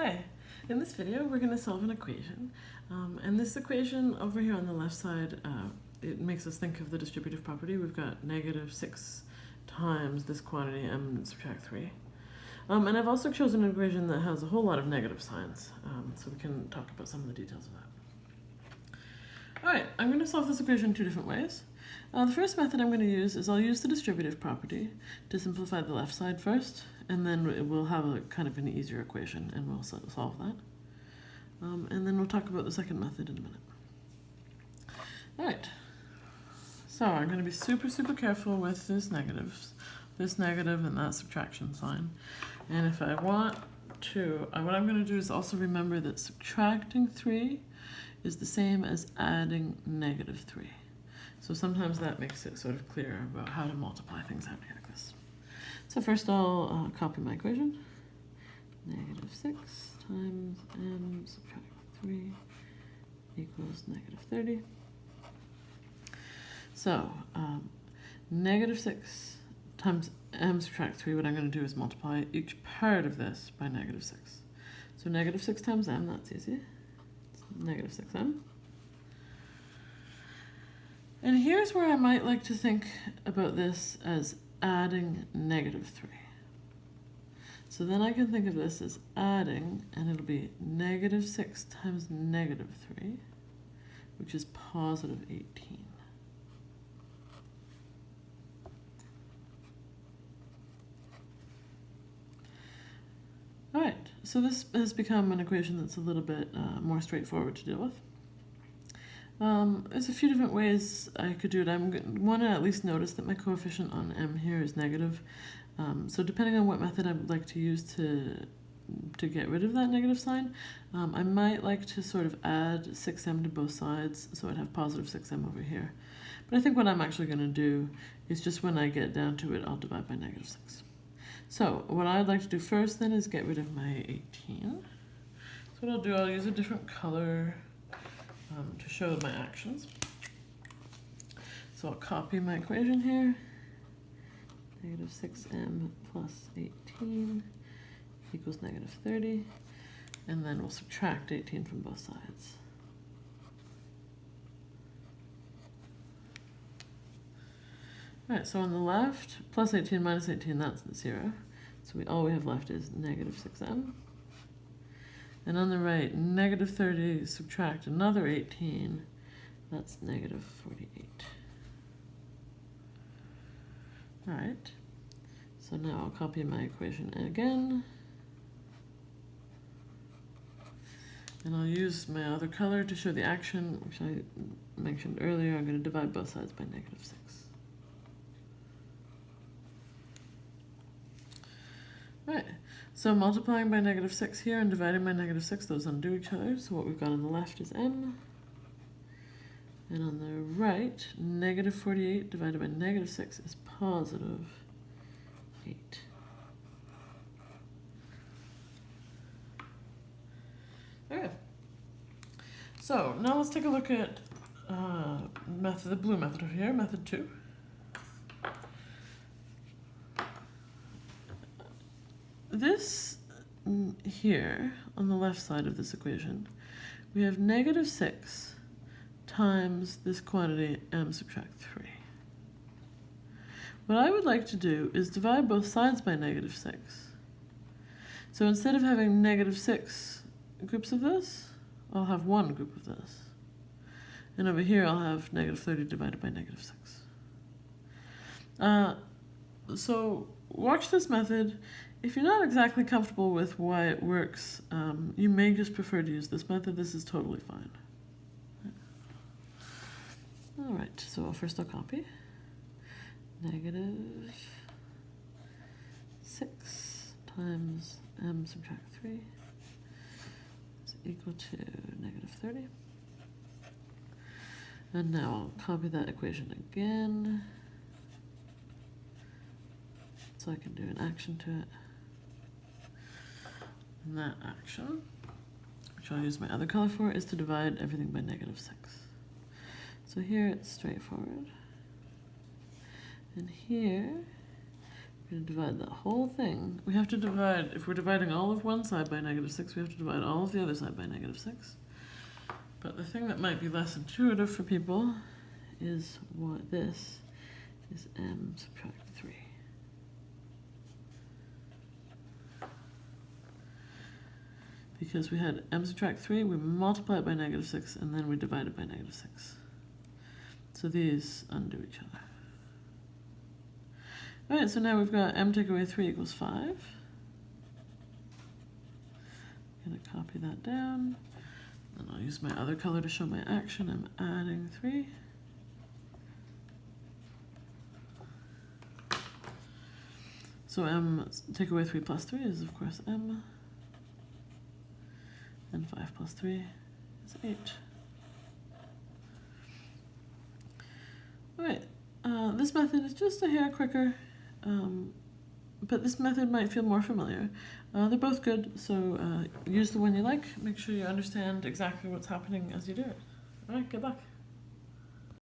Hi, in this video we're going to solve an equation, and this equation over here on the left side, it makes us think of the distributive property. We've got negative 6 times this quantity m subtract 3. And I've also chosen an equation that has a whole lot of negative signs, so we can talk about some of the details of that. Alright, I'm going to solve this equation two different ways. The first method I'm going to use is I'll use the distributive property to simplify the left side first, and then we'll have a kind of an easier equation and we'll solve that. And then we'll talk about the second method in a minute. Alright, so I'm going to be super careful with this negative and that subtraction sign. And if I want to, what I'm going to do is also remember that subtracting 3 is the same as adding negative 3. So sometimes that makes it sort of clear about how to multiply things out here like this. So first I'll copy my equation. Negative 6 times m subtract 3 equals negative 30. So negative 6 times m subtract 3, what I'm going to do is multiply each part of this by negative 6. So negative 6 times m, that's easy. It's negative 6m. And here's where I might like to think about this as adding negative 3. So then I can think of this as adding, and it'll be negative 6 times negative 3, which is positive 18. All right, so this has become an equation that's a little bit more straightforward to deal with. There's a few different ways I could do it. I want to at least notice that my coefficient on m here is negative. So depending on what method I would like to use to get rid of that negative sign, I might like to sort of add 6m to both sides, so I'd have positive 6m over here. But I think what I'm actually going to do is just when I get down to it, I'll divide by negative 6. So what I'd like to do first then is get rid of my 18. So what I'll do, I'll use a different color to show my actions. So I'll copy my equation here. Negative 6m plus 18 equals negative 30. And then we'll subtract 18 from both sides. All right, so on the left, plus 18 minus 18, that's 0. So all we have left is negative 6m. And on the right, negative 30, subtract another 18, that's negative 48. All right, so now I'll copy my equation again. And I'll use my other color to show the action, which I mentioned earlier. I'm going to divide both sides by negative 6. Right, so multiplying by negative 6 here and dividing by negative 6, those undo each other. So what we've got on the left is m. And on the right, negative 48 divided by negative 6 is positive 8. Okay, so now let's take a look at the blue method over here, method 2. This here, on the left side of this equation, we have negative 6 times this quantity m subtract 3. What I would like to do is divide both sides by negative 6. So instead of having negative 6 groups of this, I'll have one group of this. And over here I'll have negative 30 divided by negative 6. So watch this method. If you're not exactly comfortable with why it works, you may just prefer to use this method. This is totally fine. All right, so first I'll copy. Negative 6 times m subtract 3 is equal to negative 30. And now I'll copy that equation again, so I can do an action to it. And that action, which I'll use my other color for, is to divide everything by negative 6. So here it's straightforward. And here We're going to divide the whole thing. We have to divide, if we're dividing all of one side by -6, we have to divide all of the other side by -6. But the thing that might be less intuitive for people is what this is m subtract 3. Because we had m subtract 3, we multiply it by -6, and then we divide it by -6. So these undo each other. All right, so now we've got m take away 3 equals 5. I'm going to copy that down. And I'll use my other color to show my action. I'm adding 3. So m take away 3 plus 3 is, of course, m. And 5 plus 3 is 8. All right, this method is just a hair quicker. But this method might feel more familiar. They're both good, so use the one you like. Make sure you understand exactly what's happening as you do it. All right, good luck.